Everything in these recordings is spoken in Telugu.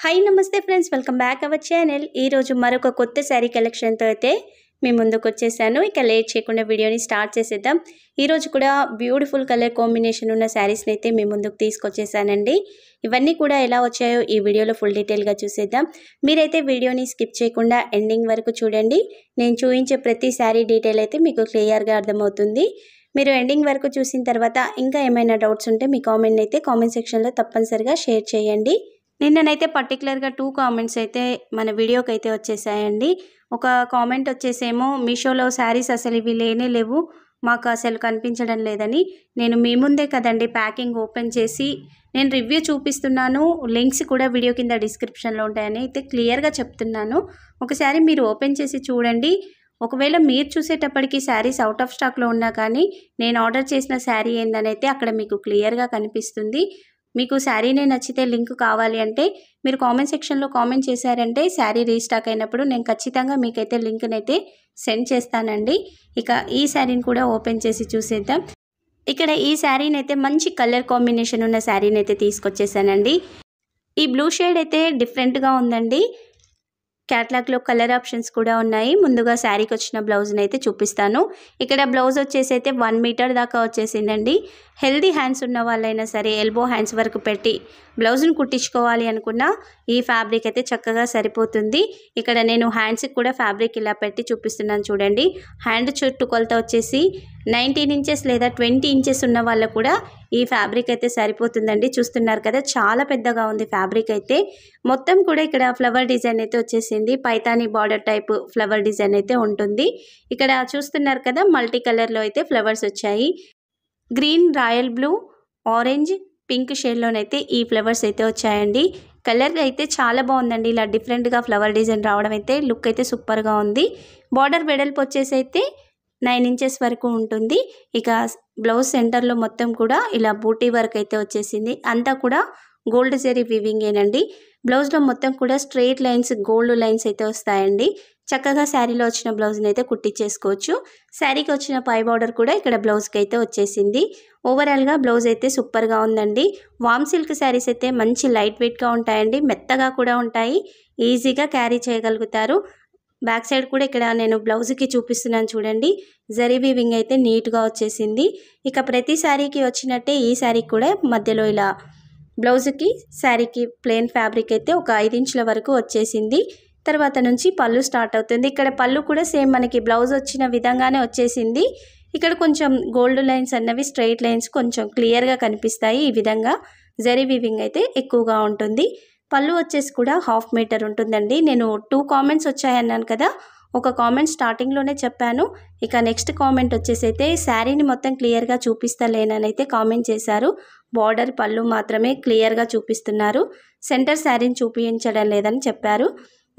హాయ్ నమస్తే friends, welcome back our channel. ఈరోజు మరొక కొత్త శారీ కలెక్షన్తో అయితే మీ ముందుకు వచ్చేసాను. ఇక లేట్ చేయకుండా వీడియోని స్టార్ట్ చేసేద్దాం. ఈరోజు కూడా బ్యూటిఫుల్ కలర్ కాంబినేషన్ ఉన్న శారీస్ని అయితే మీ ముందుకు తీసుకొచ్చేసానండి. ఇవన్నీ కూడా ఎలా వచ్చాయో ఈ వీడియోలో ఫుల్ డీటెయిల్గా చూసేద్దాం. మీరైతే వీడియోని స్కిప్ చేయకుండా ఎండింగ్ వరకు చూడండి. నేను చూపించే ప్రతి శారీ డీటెయిల్ అయితే మీకు క్లియర్గా అర్థమవుతుంది. మీరు ఎండింగ్ వరకు చూసిన తర్వాత ఇంకా ఏమైనా డౌట్స్ ఉంటే మీ కామెంట్ అయితే కామెంట్ సెక్షన్లో తప్పనిసరిగా షేర్ చేయండి. నిన్ననైతే పర్టికులర్గా 2 కామెంట్స్ అయితే మన వీడియోకి అయితే వచ్చేసాయండి. ఒక కామెంట్ వచ్చేసేమో మీషోలో శారీస్ అసలు ఇవి లేనే లేవు, మాకు అసలు కనిపించడం లేదని. నేను మీ ముందే కదండి ప్యాకింగ్ ఓపెన్ చేసి నేను రివ్యూ చూపిస్తున్నాను. లింక్స్ కూడా వీడియో కింద డిస్క్రిప్షన్లో ఉంటాయని అయితే క్లియర్గా చెప్తున్నాను. ఒకసారి మీరు ఓపెన్ చేసి చూడండి. ఒకవేళ మీరు చూసేటప్పటికి శారీస్ అవుట్ ఆఫ్ స్టాక్లో ఉన్నా కానీ నేను ఆర్డర్ చేసిన శారీ ఏందని అయితే అక్కడ మీకు క్లియర్గా కనిపిస్తుంది. మీకు శారీనే నచ్చితే లింక్ కావాలి అంటే మీరు కామెంట్ సెక్షన్లో కామెంట్ చేశారంటే శారీ రీస్టాక్ అయినప్పుడు నేను ఖచ్చితంగా మీకైతే లింక్ని అయితే సెండ్ చేస్తానండి. ఇక ఈ శారీని కూడా ఓపెన్ చేసి చూసేద్దాం. ఇక్కడ ఈ శారీని అయితే మంచి కలర్ కాంబినేషన్ ఉన్న శారీని అయితే తీసుకొచ్చేసానండి. ఈ బ్లూ షేడ్ అయితే డిఫరెంట్గా ఉందండి. క్యాట్లాగ్లో కలర్ ఆప్షన్స్ కూడా ఉన్నాయి. ముందుగా శారీకి వచ్చిన బ్లౌజ్ని అయితే చూపిస్తాను. ఇక్కడ బ్లౌజ్ వచ్చేసి అయితే 1 మీటర్ దాకా వచ్చేసిందండి. హెల్దీ హ్యాండ్స్ ఉన్న వాళ్ళైనా సరే ఎల్బో హ్యాండ్స్ వరకు పెట్టి బ్లౌజ్ని కుట్టించుకోవాలి అనుకున్నా ఈ ఫ్యాబ్రిక్ అయితే చక్కగా సరిపోతుంది. ఇక్కడ నేను హ్యాండ్స్కి కూడా ఫ్యాబ్రిక్ ఇలా పెట్టి చూపిస్తున్నాను చూడండి. హ్యాండ్ చుట్టూ కొలత వచ్చేసి 19 ఇంచెస్ లేదా 20 ఇంచెస్ ఉన్న వాళ్ళకు కూడా ఈ ఫ్యాబ్రిక్ అయితే సరిపోతుందండి. చూస్తున్నారు కదా, చాలా పెద్దగా ఉంది ఫ్యాబ్రిక్ అయితే. మొత్తం కూడా ఇక్కడ ఫ్లవర్ డిజైన్ అయితే వచ్చేసింది. Paithani border type flower design అయితే ఉంటుంది. ఇక్కడ చూస్తున్నారు కదా, మల్టీ కలర్లో అయితే ఫ్లవర్స్ వచ్చాయి. Green, royal blue, orange, pink షేడ్లోనైతే ఈ ఫ్లవర్స్ అయితే వచ్చాయండి. కలర్ అయితే చాలా బాగుందండి. ఇలా డిఫరెంట్గా ఫ్లవర్ డిజైన్ రావడం అయితే లుక్ అయితే సూపర్గా ఉంది. బార్డర్ వెడల్పు వచ్చేసి అయితే 9 ఇంచెస్ వరకు ఉంటుంది. ఇక బ్లౌజ్ సెంటర్లో మొత్తం కూడా ఇలా బూటీ వర్క్ అయితే వచ్చేసింది. అంతా కూడా గోల్డ్ జరీ వీవింగేనండి. బ్లౌజ్లో మొత్తం కూడా స్ట్రెయిట్ లైన్స్, గోల్డ్ లైన్స్ అయితే వస్తాయండి. చక్కగా శారీలో వచ్చిన బ్లౌజ్ని అయితే కుట్టించేసుకోవచ్చు. శారీకి వచ్చిన పై బార్డర్ కూడా ఇక్కడ బ్లౌజ్కి అయితే వచ్చేసింది. ఓవరాల్గా బ్లౌజ్ అయితే సూపర్గా ఉందండి. వామ్ సిల్క్ శారీస్ అయితే మంచి లైట్ వెయిట్గా ఉంటాయండి, మెత్తగా కూడా ఉంటాయి, ఈజీగా క్యారీ చేయగలుగుతారు. బ్యాక్ సైడ్ కూడా ఇక్కడ నేను బ్లౌజ్కి చూపిస్తున్నాను చూడండి. జరీ వీవింగ్ అయితే నీట్గా వచ్చేసింది. ఇక ప్రతి శారీకి వచ్చినట్టే ఈ శారీకి కూడా మధ్యలో ఇలా బ్లౌజ్కి శారీకి ప్లెయిన్ ఫ్యాబ్రిక్ అయితే ఒక 5 ఇంచుల వరకు వచ్చేసింది. తర్వాత నుంచి పళ్ళు స్టార్ట్ అవుతుంది. ఇక్కడ పళ్ళు కూడా సేమ్ మనకి బ్లౌజ్ వచ్చిన విధంగానే వచ్చేసింది. ఇక్కడ కొంచెం గోల్డ్ లైన్స్ అన్నవి స్ట్రైట్ లైన్స్ కొంచెం క్లియర్గా కనిపిస్తాయి. ఈ విధంగా జరీ వీవింగ్ అయితే ఎక్కువగా ఉంటుంది. పళ్ళు వచ్చేసి కూడా 1/2 మీటర్ ఉంటుందండి. నేను 2 కామెంట్స్ వచ్చాయన్నాను కదా, ఒక కామెంట్ స్టార్టింగ్లోనే చెప్పాను. ఇక నెక్స్ట్ కామెంట్ వచ్చేసి అయితే శారీని మొత్తం క్లియర్గా చూపిస్తలేనని అయితే కామెంట్ చేశారు. బార్డర్, పళ్ళు మాత్రమే క్లియర్గా చూపిస్తున్నారు, సెంటర్ శారీని చూపించడం లేదని చెప్పారు.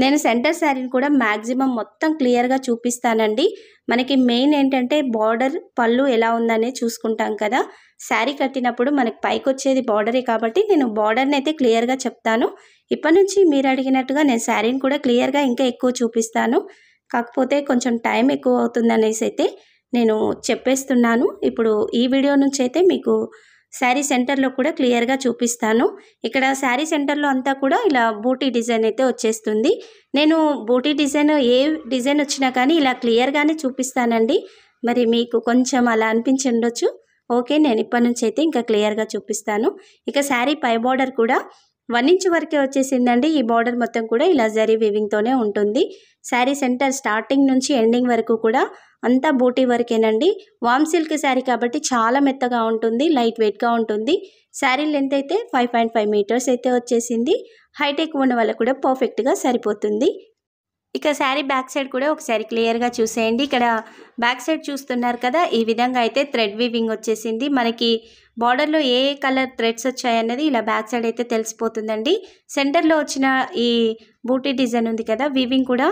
నేను సెంటర్ శారీని కూడా మ్యాక్సిమం మొత్తం క్లియర్గా చూపిస్తానండి. మనకి మెయిన్ ఏంటంటే బార్డర్, పళ్ళు ఎలా ఉందనే చూసుకుంటాం కదా. శారీ కట్టినప్పుడు మనకి పైకి వచ్చేది బార్డరే కాబట్టి నేను బార్డర్ని అయితే క్లియర్గా చెప్తాను. ఇప్పటి నుంచి మీరు అడిగినట్టుగా నేను శారీని కూడా క్లియర్గా ఇంకా ఎక్కువ చూపిస్తాను. కాకపోతే కొంచెం టైం ఎక్కువ అవుతుందనేసి అయితే నేను చెప్పేస్తున్నాను. ఇప్పుడు ఈ వీడియో నుంచి అయితే మీకు శారీ సెంటర్లో కూడా క్లియర్గా చూపిస్తాను. ఇక్కడ శారీ సెంటర్లో అంతా కూడా ఇలా బూటీ డిజైన్ అయితే వచ్చేస్తుంది. నేను బూటీ డిజైన్ ఏ డిజైన్ వచ్చినా కానీ ఇలా క్లియర్గానే చూపిస్తానండి. మరి మీకు కొంచెం అలా అనిపించి ఉండొచ్చు. ఓకే, నేను ఇప్పటి నుంచి అయితే ఇంకా క్లియర్గా చూపిస్తాను. ఇక శారీ పై బార్డర్ కూడా 1 ఇంచ్ వరకే వచ్చేసిందండి. ఈ బార్డర్ మొత్తం కూడా ఇలా జరీ వీవింగ్తోనే ఉంటుంది. శారీ సెంటర్ స్టార్టింగ్ నుంచి ఎండింగ్ వరకు కూడా అంతా బూటీ వర్కేనండి. వామ్ సిల్క్ శారీ కాబట్టి చాలా మెత్తగా ఉంటుంది, లైట్ వెయిట్గా ఉంటుంది. శారీ లెంత్ అయితే 5.5 మీటర్స్ అయితే వచ్చేసింది. హైట్ ఎక్కువ ఉన్న వాళ్ళకు కూడా పర్ఫెక్ట్గా సరిపోతుంది. ఇక శారీ బ్యాక్ సైడ్ కూడా ఒకసారి క్లియర్గా చూసేయండి. ఇక్కడ బ్యాక్ సైడ్ చూస్తున్నారు కదా, ఈ విధంగా అయితే థ్రెడ్ వీవింగ్ వచ్చేసింది. మనకి బార్డర్లో ఏ కలర్ థ్రెడ్స్ వచ్చాయన్నది ఇలా బ్యాక్ సైడ్ అయితే తెలిసిపోతుందండి. సెంటర్లో వచ్చిన ఈ బూటీ డిజైన్ ఉంది కదా, వీవింగ్ కూడా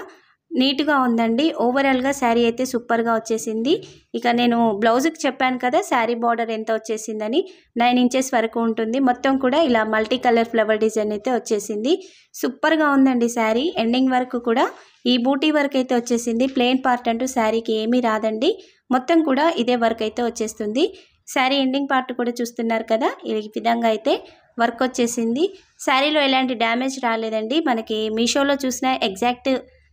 నీట్గా ఉందండి. ఓవరాల్గా శారీ అయితే సూపర్గా వచ్చేసింది. ఇక నేను బ్లౌజ్కి చెప్పాను కదా శారీ బార్డర్ ఎంత వచ్చేసిందని, 9 ఇంచెస్ వరకు ఉంటుంది. మొత్తం కూడా ఇలా మల్టీ కలర్ ఫ్లవర్ డిజైన్ అయితే వచ్చేసింది. సూపర్గా ఉందండి శారీ. ఎండింగ్ వరకు కూడా ఈ బూటీ వర్క్ అయితే వచ్చేసింది. ప్లెయిన్ పార్ట్ అంటూ శారీకి ఏమీ రాదండి. మొత్తం కూడా ఇదే వర్క్ అయితే వచ్చేస్తుంది. శారీ ఎండింగ్ పార్ట్ కూడా చూస్తున్నారు కదా, ఈ విధంగా అయితే వర్క్ వచ్చేసింది. శారీలో ఎలాంటి డ్యామేజ్ రాలేదండి. మనకి మీషోలో చూసిన ఎగ్జాక్ట్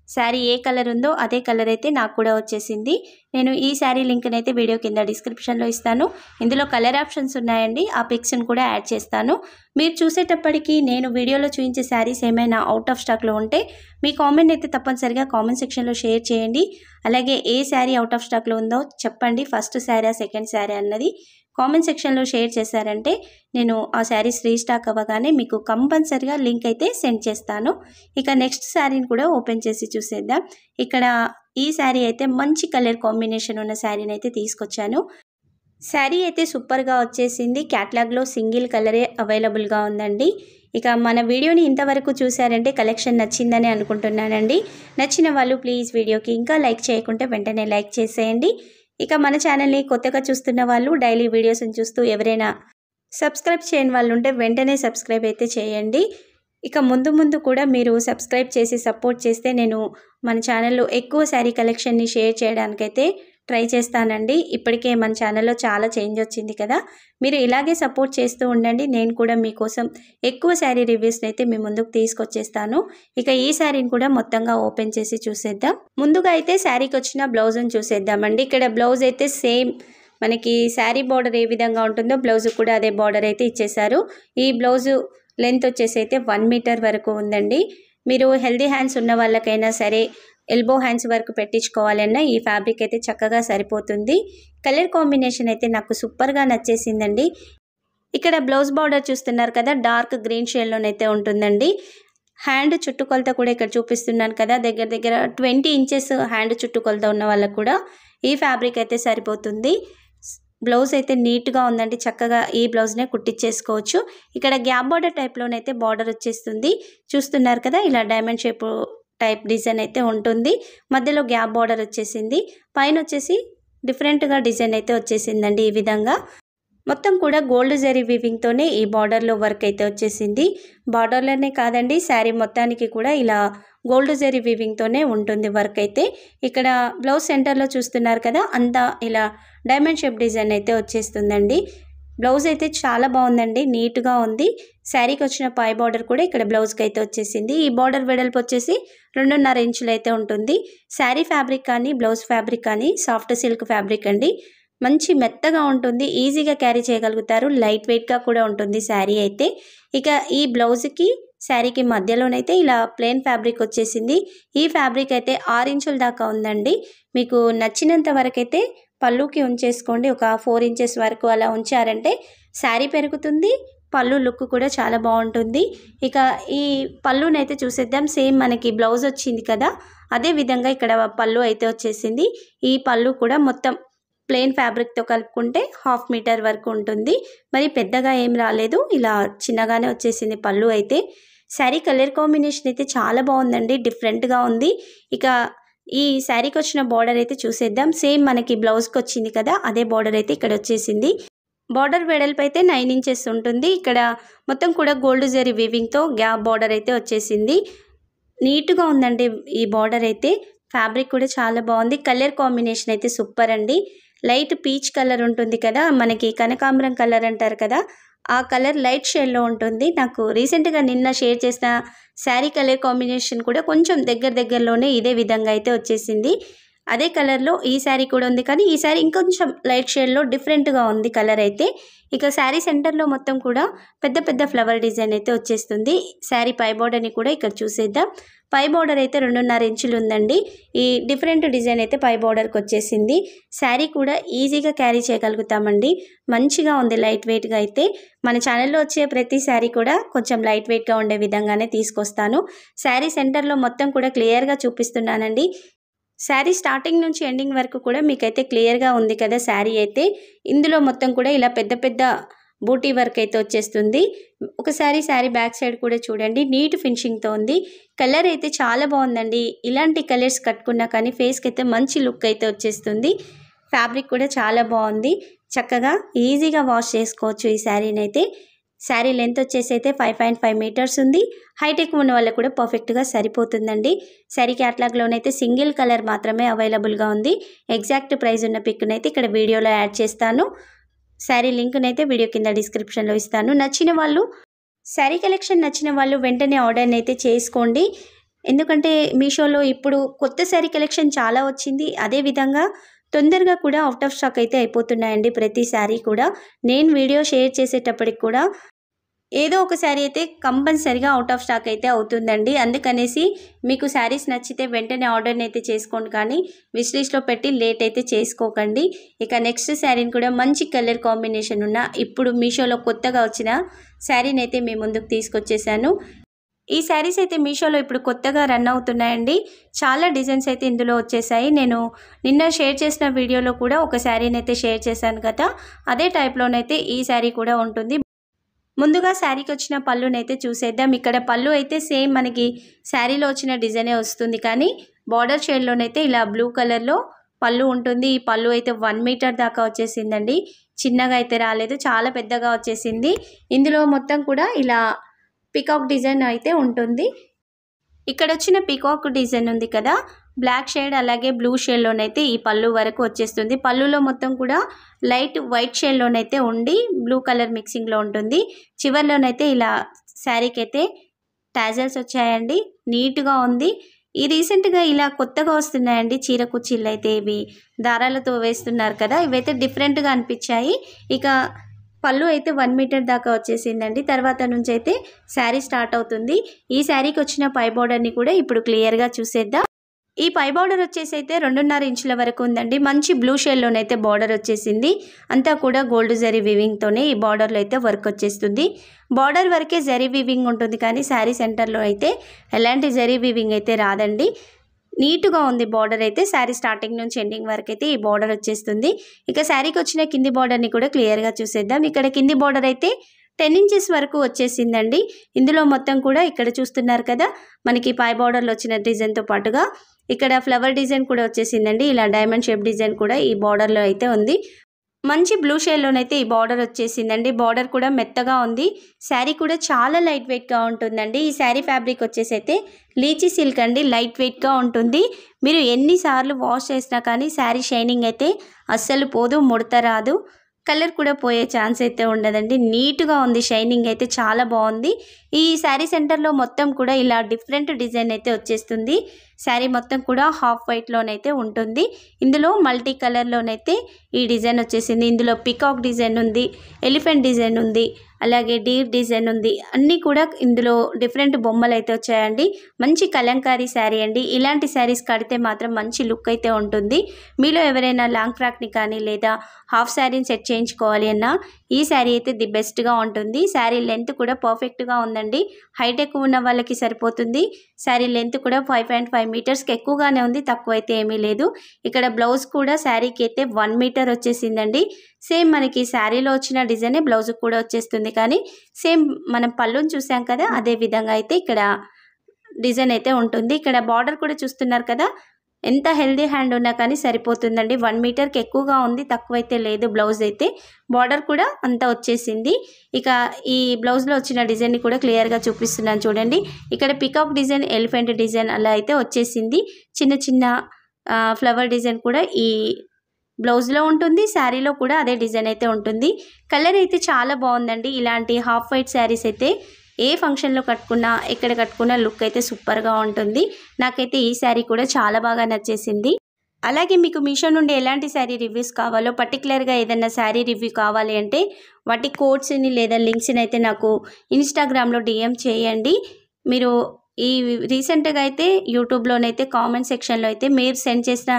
శారీ ఏ కలర్ ఉందో అదే కలర్ అయితే నాకు కూడా వచ్చేసింది. నేను ఈ శారీ లింక్ని అయితే వీడియో కింద డిస్క్రిప్షన్లో ఇస్తాను. ఇందులో కలర్ ఆప్షన్స్ ఉన్నాయండి, ఆ పిక్స్ని కూడా యాడ్ చేస్తాను. మీరు చూసేటప్పటికి నేను వీడియోలో చూపించే శారీస్ ఏమైనా అవుట్ ఆఫ్ స్టాక్లో ఉంటే మీ కామెంట్ అయితే తప్పనిసరిగా కామెంట్ సెక్షన్లో షేర్ చేయండి. అలాగే ఏ శారీ అవుట్ ఆఫ్ స్టాక్లో ఉందో చెప్పండి, ఫస్ట్ శారీ సెకండ్ శారీ అన్నది కామెంట్ సెక్షన్లో షేర్ చేశారంటే నేను ఆ శారీస్ రీస్టాక్ అవ్వగానే మీకు కంపల్సరిగా లింక్ అయితే సెండ్ చేస్తాను. ఇక నెక్స్ట్ శారీని కూడా ఓపెన్ చేసి చూసేద్దాం. ఇక్కడ ఈ శారీ అయితే మంచి కలర్ కాంబినేషన్ ఉన్న శారీని అయితే తీసుకొచ్చాను. శారీ అయితే సూపర్గా వచ్చేసింది. క్యాటలాగ్లో సింగిల్ కలరే అవైలబుల్గా ఉందండి. ఇక మన వీడియోని ఇంతవరకు చూసారంటే కలెక్షన్ నచ్చిందని అనుకుంటున్నానండి. నచ్చిన వాళ్ళు ప్లీజ్ వీడియోకి ఇంకా లైక్ చేయకుంటే వెంటనే లైక్ చేసేయండి. ఇక మన ఛానల్ని కొత్తగా చూస్తున్న వాళ్ళు డైలీ వీడియోస్ని చూస్తూ ఎవరైనా సబ్స్క్రైబ్ చేయని వాళ్ళు ఉంటే వెంటనే సబ్స్క్రైబ్ అయితే చేయండి. ఇక ముందు కూడా మీరు సబ్స్క్రైబ్ చేసి సపోర్ట్ చేస్తే నేను మన ఛానల్లో ఎక్కువ శారీ కలెక్షన్ని షేర్ చేయడానికైతే ట్రై చేస్తానండి. ఇప్పటికే మన ఛానల్లో చాలా చేంజ్ వచ్చింది కదా, మీరు ఇలాగే సపోర్ట్ చేస్తూ ఉండండి. నేను కూడా మీకోసం ఎక్కువ శారీ రివ్యూస్ని అయితే మీ ముందుకు తీసుకొచ్చేస్తాను. ఇక ఈ శారీని కూడా మొత్తంగా ఓపెన్ చేసి చూసేద్దాం. ముందుగా అయితే శారీకి వచ్చిన బ్లౌజ్ని చూసేద్దామండి. ఇక్కడ బ్లౌజ్ అయితే సేమ్ మనకి శారీ బార్డర్ ఏ విధంగా ఉంటుందో బ్లౌజ్ కూడా అదే బార్డర్ అయితే ఇచ్చేశారు. ఈ బ్లౌజు లెంత్ వచ్చేసి అయితే 1 మీటర్ వరకు ఉందండి. మీరు హెల్దీ హ్యాండ్స్ ఉన్న వాళ్ళకైనా సరే, ఎల్బో హ్యాండ్స్ వరకు పెట్టించుకోవాలన్నా ఈ ఫ్యాబ్రిక్ అయితే చక్కగా సరిపోతుంది. కలర్ కాంబినేషన్ అయితే నాకు సూపర్గా నచ్చేసిందండి. ఇక్కడ బ్లౌజ్ బార్డర్ చూస్తున్నారు కదా, డార్క్ గ్రీన్ షేడ్లోనైతే ఉంటుందండి. హ్యాండ్ చుట్టుకొలత కూడా ఇక్కడ చూపిస్తున్నాను కదా, దగ్గర 20 ఇంచెస్ హ్యాండ్ చుట్టుకొలత ఉన్న వాళ్ళకు కూడా ఈ ఫ్యాబ్రిక్ అయితే సరిపోతుంది. బ్లౌజ్ అయితే నీట్గా ఉందండి, చక్కగా ఈ బ్లౌజ్నే కుట్టించేసుకోవచ్చు. ఇక్కడ గ్యాప్ బార్డర్ టైప్లోనైతే బార్డర్ వచ్చేస్తుంది. చూస్తున్నారు కదా, ఇలా డైమండ్ షేప్ టైప్ డిజైన్ అయితే ఉంటుంది. మధ్యలో గ్యాప్ బార్డర్ వచ్చేసింది. పైన వచ్చేసి డిఫరెంట్గా డిజైన్ అయితే వచ్చేసిందండి. ఈ విధంగా మొత్తం కూడా గోల్డ్ జరీ వీవింగ్తోనే ఈ బార్డర్లో వర్క్ అయితే వచ్చేసింది. బార్డర్లోనే కాదండి, శారీ మొత్తానికి కూడా ఇలా గోల్డ్ జరీ వీవింగ్తోనే ఉంటుంది వర్క్ అయితే. ఇక్కడ బ్లౌజ్ సెంటర్లో చూస్తున్నారు కదా, అంతా ఇలా డైమండ్ షేప్ డిజైన్ అయితే వచ్చేస్తుందండి. బ్లౌజ్ అయితే చాలా బాగుందండి, నీట్గా ఉంది. శారీకి వచ్చిన పై బార్డర్ కూడా ఇక్కడ బ్లౌజ్కి అయితే వచ్చేసింది. ఈ బార్డర్ వెడల్పు వచ్చేసి 2.5 ఇంచులు అయితే ఉంటుంది. శారీ ఫ్యాబ్రిక్ కానీ బ్లౌజ్ ఫ్యాబ్రిక్ కానీ సాఫ్ట్ సిల్క్ ఫ్యాబ్రిక్ అండి. మంచి మెత్తగా ఉంటుంది, ఈజీగా క్యారీ చేయగలుగుతారు, లైట్ వెయిట్గా కూడా ఉంటుంది శారీ అయితే. ఇక ఈ బ్లౌజ్కి శారీకి మధ్యలోనైతే ఇలా ప్లెయిన్ ఫ్యాబ్రిక్ వచ్చేసింది. ఈ ఫ్యాబ్రిక్ అయితే 6 ఇంచుల దాకా ఉందండి. మీకు నచ్చినంత వరకు అయితే పళ్ళుకి ఉంచేసుకోండి. ఒక 4 ఇంచెస్ వరకు అలా ఉంచారంటే శారీ పెరుగుతుంది, పళ్ళు లుక్ కూడా చాలా బాగుంటుంది. ఇక ఈ పళ్ళునైతే చూసేద్దాం. సేమ్ మనకి బ్లౌజ్ వచ్చింది కదా, అదే విధంగా ఇక్కడ పళ్ళు అయితే వచ్చేసింది. ఈ పళ్ళు కూడా మొత్తం ప్లెయిన్ ఫ్యాబ్రిక్తో కలుపుకుంటే 1/2 మీటర్ వరకు ఉంటుంది. మరి పెద్దగా ఏం రాలేదు, ఇలా చిన్నగానే వచ్చేసింది పళ్ళు అయితే. శారీ కలర్ కాంబినేషన్ అయితే చాలా బాగుందండి, డిఫరెంట్గా ఉంది. ఇక ఈ శారీకి వచ్చిన బార్డర్ అయితే చూసేద్దాం. సేమ్ మనకి బ్లౌజ్కి వచ్చింది కదా, అదే బార్డర్ అయితే ఇక్కడ వచ్చేసింది. బార్డర్ వెడల్పు అయితే 9 ఇంచెస్ ఉంటుంది. ఇక్కడ మొత్తం కూడా గోల్డ్ జరీ వీవింగ్తో గ్యాప్ బార్డర్ అయితే వచ్చేసింది. నీట్గా ఉందండి ఈ బార్డర్ అయితే. ఫ్యాబ్రిక్ కూడా చాలా బాగుంది. కలర్ కాంబినేషన్ అయితే సూపర్ అండి. లైట్ పీచ్ కలర్ ఉంటుంది కదా, మనకి కనకాంబరం కలర్ అంటారు కదా, ఆ కలర్ లైట్ షేడ్లో ఉంటుంది. నాకు రీసెంట్గా నిన్న షేర్ చేసిన శారీ కలర్ కాంబినేషన్ కూడా కొంచెం దగ్గరలోనే ఇదే విధంగా అయితే వచ్చేసింది. అదే కలర్లో ఈ శారీ కూడా ఉంది, కానీ ఈ శారీ ఇంకొంచెం లైట్ షేడ్లో డిఫరెంట్గా ఉంది కలర్ అయితే. ఇక శారీ సెంటర్లో మొత్తం కూడా పెద్ద ఫ్లవర్ డిజైన్ అయితే వచ్చేస్తుంది. శారీ పై బార్డర్ని కూడా ఇక్కడ చూసేద్దాం. పై బార్డర్ అయితే 2.5 ఇంచులు ఉందండి. ఈ డిఫరెంట్ డిజైన్ అయితే పై బార్డర్కి వచ్చేసింది. శారీ కూడా ఈజీగా క్యారీ చేయగలుగుతామండి, మంచిగా ఉంది లైట్ వెయిట్గా అయితే. మన ఛానల్లో వచ్చే ప్రతి శారీ కూడా కొంచెం లైట్ వెయిట్గా ఉండే విధంగానే తీసుకొస్తాను. శారీ సెంటర్లో మొత్తం కూడా క్లియర్గా చూపిస్తున్నానండి. శారీ స్టార్టింగ్ నుంచి ఎండింగ్ వరకు కూడా మీకైతే క్లియర్గా ఉంది కదా శారీ అయితే. ఇందులో మొత్తం కూడా ఇలా పెద్ద బూటీ వర్క్ అయితే వచ్చేస్తుంది. ఒకసారి శారీ బ్యాక్ సైడ్ కూడా చూడండి, నీట్ ఫినిషింగ్తో ఉంది. కలర్ అయితే చాలా బాగుందండి. ఇలాంటి కలర్స్ కట్టుకున్నా కానీ ఫేస్కి అయితే మంచి లుక్ అయితే వచ్చేస్తుంది. ఫ్యాబ్రిక్ కూడా చాలా బాగుంది, చక్కగా ఈజీగా వాష్ చేసుకోవచ్చు ఈ శారీని అయితే. శారీ లెంత్ వచ్చేసి అయితే 5.5 మీటర్స్ ఉంది. హైట్ ఎక్కువ ఉన్న వాళ్ళకు కూడా పర్ఫెక్ట్గా సరిపోతుందండి. శారీ క్యాటలాగ్లోనైతే సింగిల్ కలర్ మాత్రమే అవైలబుల్గా ఉంది. ఎగ్జాక్ట్ ప్రైస్ ఉన్న పిక్ని అయితే ఇక్కడ వీడియోలో యాడ్ చేస్తాను. శారీ లింక్ని అయితే వీడియో కింద డిస్క్రిప్షన్లో ఇస్తాను. నచ్చిన వాళ్ళు శారీ కలెక్షన్ నచ్చిన వాళ్ళు వెంటనే ఆర్డర్ని అయితే చేసుకోండి. ఎందుకంటే మీషోలో ఇప్పుడు కొత్త శారీ కలెక్షన్ చాలా వచ్చింది. అదేవిధంగా తొందరగా కూడా అవుట్ ఆఫ్ స్టాక్ అయితే అయిపోతున్నాయండి ప్రతి శారీ కూడా. నేను వీడియో షేర్ చేసేటప్పటికి కూడా ఏదో ఒక శారీ అయితే కంపల్సరీగా అవుట్ ఆఫ్ స్టాక్ అయితే అవుతుందండి. అందుకనేసి మీకు శారీస్ నచ్చితే వెంటనే ఆర్డర్ని అయితే చేసుకోండి, కానీ విష్ లిస్ట్లో పెట్టి లేట్ అయితే చేసుకోకండి. ఇక నెక్స్ట్ శారీని కూడా మంచి కలర్ కాంబినేషన్ ఉన్న ఇప్పుడు మీషోలో కొత్తగా వచ్చిన శారీని అయితే మీ ముందుకు తీసుకొచ్చేసాను. ఈ శారీస్ అయితే మీషోలో ఇప్పుడు కొత్తగా రన్ అవుతున్నాయండి. చాలా డిజైన్స్ అయితే ఇందులో వచ్చేసాయి. నేను నిన్న షేర్ చేసిన వీడియోలో కూడా ఒక శారీని అయితే షేర్ చేశాను కదా, అదే టైప్లోనైతే ఈ శారీ కూడా ఉంటుంది. ముందుగా శారీకి వచ్చిన పళ్ళునైతే చూసేద్దాం. ఇక్కడ పళ్ళు అయితే సేమ్ మనకి శారీలో వచ్చిన డిజైనే వస్తుంది, కానీ బార్డర్ షేడ్లోనైతే ఇలా బ్లూ కలర్లో పళ్ళు ఉంటుంది. ఈ పళ్ళు అయితే 1 మీటర్ దాకా వచ్చేసిందండి. చిన్నగా అయితే రాలేదు, చాలా పెద్దగా వచ్చేసింది. ఇందులో మొత్తం కూడా ఇలా పికాక్ డిజైన్ అయితే ఉంటుంది. ఇక్కడ వచ్చిన పికాక్ డిజైన్ ఉంది కదా, బ్లాక్ షేడ్ అలాగే బ్లూ షేడ్లోనైతే ఈ పళ్ళు వరకు వచ్చేస్తుంది. పళ్ళులో మొత్తం కూడా లైట్ వైట్ షేడ్లోనైతే ఉండి బ్లూ కలర్ మిక్సింగ్లో ఉంటుంది. చివర్లోనైతే ఇలా శారీకి అయితే టాజల్స్ వచ్చాయండి. నీట్గా ఉంది. ఈ రీసెంట్గా ఇలా కొత్తగా వస్తున్నాయండి చీర కుర్చీలు అయితే. ఇవి దారాలతో వేస్తున్నారు కదా, ఇవైతే డిఫరెంట్గా అనిపించాయి. ఇక పళ్ళు అయితే 1 మీటర్ దాకా వచ్చేసిందండి. తర్వాత నుంచి అయితే శారీ స్టార్ట్ అవుతుంది. ఈ శారీకి వచ్చిన పై బార్డర్ని కూడా ఇప్పుడు క్లియర్గా చూసేద్దాం. ఈ పై బార్డర్ వచ్చేసి అయితే 2.5 ఇంచుల వరకు ఉందండి. మంచి బ్లూ షేడ్లోనైతే బార్డర్ వచ్చేసింది. అంతా కూడా గోల్డ్ జరీ వీవింగ్తోనే ఈ బార్డర్లో అయితే వర్క్ వచ్చేస్తుంది. బార్డర్ వరకే జరీ వీవింగ్ ఉంటుంది, కానీ శారీ సెంటర్లో అయితే ఎలాంటి జరీ వీవింగ్ అయితే రాదండి. నీట్గా ఉంది బార్డర్ అయితే. శారీ స్టార్టింగ్ నుంచి ఎండింగ్ వరకు అయితే ఈ బార్డర్ వచ్చేస్తుంది. ఇక శారీకి వచ్చిన కింది బార్డర్ని కూడా క్లియర్గా చూసేద్దాం. ఇక్కడ కింది బార్డర్ అయితే 10 ఇంచెస్ వరకు వచ్చేసిందండి. ఇందులో మొత్తం కూడా ఇక్కడ చూస్తున్నారు కదా, మనకి పై బార్డర్లో వచ్చిన డిజైన్తో పాటుగా ఇక్కడ ఫ్లవర్ డిజైన్ కూడా వచ్చేసిందండి. ఇలా డైమండ్ షేప్ డిజైన్ కూడా ఈ బార్డర్లో అయితే ఉంది. మంచి బ్లూ షేడ్లోనైతే ఈ బార్డర్ వచ్చేసిందండి. బార్డర్ కూడా మెత్తగా ఉంది. శారీ కూడా చాలా లైట్ వెయిట్గా ఉంటుందండి. ఈ శారీ ఫ్యాబ్రిక్ వచ్చేసి అయితే లీచీ సిల్క్ అండి. లైట్ వెయిట్గా ఉంటుంది. మీరు ఎన్నిసార్లు వాష్ చేసినా కానీ శారీ షైనింగ్ అయితే అస్సలు పోదు, ముడత రాదు, కలర్ కూడా పోయే ఛాన్స్ అయితే ఉండదండి. నీట్గా ఉంది. షైనింగ్ అయితే చాలా బాగుంది. ఈ శారీ సెంటర్లో మొత్తం కూడా ఇలా డిఫరెంట్ డిజైన్ అయితే వచ్చేస్తుంది. శారీ మొత్తం కూడా హాఫ్ వైట్లోనైతే ఉంటుంది. ఇందులో మల్టీ కలర్లోనైతే ఈ డిజైన్ వచ్చేసింది. ఇందులో పికాక్ డిజైన్ ఉంది, ఎలిఫెంట్ డిజైన్ ఉంది, అలాగే డీర్ డిజైన్ ఉంది. అన్నీ కూడా ఇందులో డిఫరెంట్ బొమ్మలు అయితే వచ్చాయండి. మంచి కలంకారీ శారీ అండి. ఇలాంటి శారీస్ కడితే మాత్రం మంచి లుక్ అయితే ఉంటుంది. మీలో ఎవరైనా లాంగ్ ఫ్రాక్ని కానీ లేదా హాఫ్ శారీని సెట్ చేయించుకోవాలి అన్నా ఈ శారీ అయితే ది బెస్ట్గా ఉంటుంది. శారీ లెంత్ కూడా పర్ఫెక్ట్గా ఉందండి. హైట్ ఎక్కువ ఉన్న వాళ్ళకి సరిపోతుంది. శారీ లెంత్ కూడా 5.5 మీటర్స్కి ఎక్కువగానే ఉంది, తక్కువ అయితే ఏమీ లేదు. ఇక్కడ బ్లౌజ్ కూడా శారీకి అయితే 1 మీటర్ వచ్చేసిందండి. సేమ్ మనకి శారీలో వచ్చిన డిజైనే బ్లౌజ్కి కూడా వచ్చేస్తుంది, కానీ సేమ్ మనం పళ్ళుని చూసాం కదా, అదే విధంగా అయితే ఇక్కడ డిజైన్ అయితే ఉంటుంది. ఇక్కడ బార్డర్ కూడా చూస్తున్నారు కదా, ఎంత హెల్దీ హ్యాండ్ ఉన్నా కానీ సరిపోతుందండి. 1 మీటర్కి ఎక్కువగా ఉంది, తక్కువైతే లేదు. బ్లౌజ్ అయితే బార్డర్ కూడా అంతా వచ్చేసింది. ఇక ఈ బ్లౌజ్లో వచ్చిన డిజైన్ని కూడా క్లియర్గా చూపిస్తున్నాను చూడండి. ఇక్కడ పికాక్ డిజైన్, ఎలిఫెంట్ డిజైన్ అలా అయితే వచ్చేసింది. చిన్న చిన్న ఫ్లవర్ డిజైన్ కూడా ఈ బ్లౌజ్లో ఉంటుంది. శారీలో కూడా అదే డిజైన్ అయితే ఉంటుంది. కలర్ అయితే చాలా బాగుందండి. ఇలాంటి హాఫ్ వైట్ శారీస్ అయితే ఏ ఫంక్షన్లో కట్టుకున్నా, ఎక్కడ కట్టుకున్నా లుక్ అయితే సూపర్గా ఉంటుంది. నాకైతే ఈ శారీ కూడా చాలా బాగా నచ్చేసింది. అలాగే మీకు మీషో నుండి ఎలాంటి శారీ రివ్యూస్ కావాలో, పర్టికులర్గా ఏదైనా శారీ రివ్యూ కావాలి అంటే వాటి కోడ్స్ని లేదా లింక్స్ని అయితే నాకు ఇన్స్టాగ్రామ్లో DM చేయండి. మీరు ఈ రీసెంట్గా అయితే యూట్యూబ్లోనైతే కామెంట్ సెక్షన్లో అయితే మీరు సెండ్ చేసిన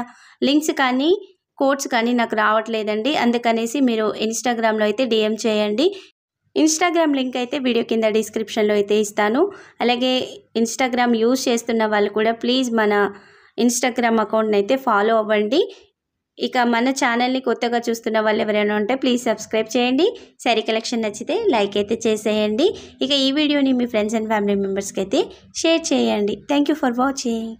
లింక్స్ కానీ కోడ్స్ కానీ నాకు రావట్లేదండి. అందుకనేసి మీరు ఇన్స్టాగ్రామ్లో అయితే DM చేయండి. ఇన్స్టాగ్రామ్ లింక్ అయితే వీడియో కింద డిస్క్రిప్షన్లో అయితే ఇస్తాను. అలాగే ఇన్స్టాగ్రామ్ యూజ్ చేస్తున్న వాళ్ళు కూడా ప్లీజ్ మన ఇన్స్టాగ్రామ్ అకౌంట్ని అయితే ఫాలో అవ్వండి. ఇక మన ఛానల్ని కొత్తగా చూస్తున్న వాళ్ళు ఎవరైనా ఉంటే ప్లీజ్ సబ్స్క్రైబ్ చేయండి. శారీ కలెక్షన్ నచ్చితే లైక్ అయితే చేసేయండి. ఇక ఈ వీడియోని మీ ఫ్రెండ్స్ అండ్ ఫ్యామిలీ మెంబర్స్కి అయితే షేర్ చేయండి. Thank you for watching.